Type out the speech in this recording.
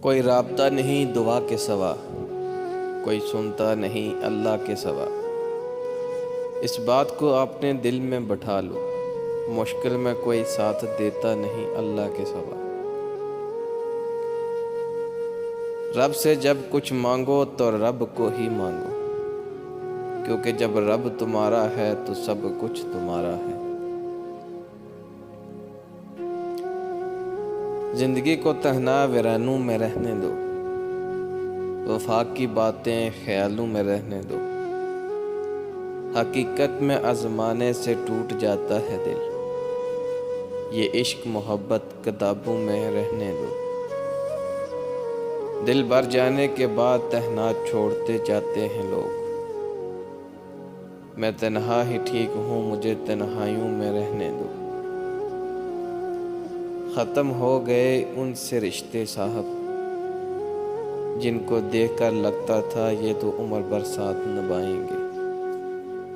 کوئی رابطہ نہیں دعا کے سوا، کوئی سنتا نہیں اللہ کے سوا۔ اس بات کو اپنے دل میں بٹھا لو، مشکل میں کوئی ساتھ دیتا نہیں اللہ کے سوا۔ رب سے جب کچھ مانگو تو رب کو ہی مانگو، کیونکہ جب رب تمہارا ہے تو سب کچھ تمہارا ہے۔ زندگی کو تنہا ویرانوں میں رہنے دو، وفا کی باتیں خیالوں میں رہنے دو۔ حقیقت میں آزمانے سے ٹوٹ جاتا ہے دل، یہ عشق محبت کتابوں میں رہنے دو۔ دل بھر جانے کے بعد تنہا چھوڑتے جاتے ہیں لوگ، میں تنہا ہی ٹھیک ہوں، مجھے تنہائیوں میں رہنے دو۔ ختم ہو گئے ان سے رشتے صاحب، جن کو دیکھ کر لگتا تھا یہ تو عمر بھر ساتھ نبھائیں گے۔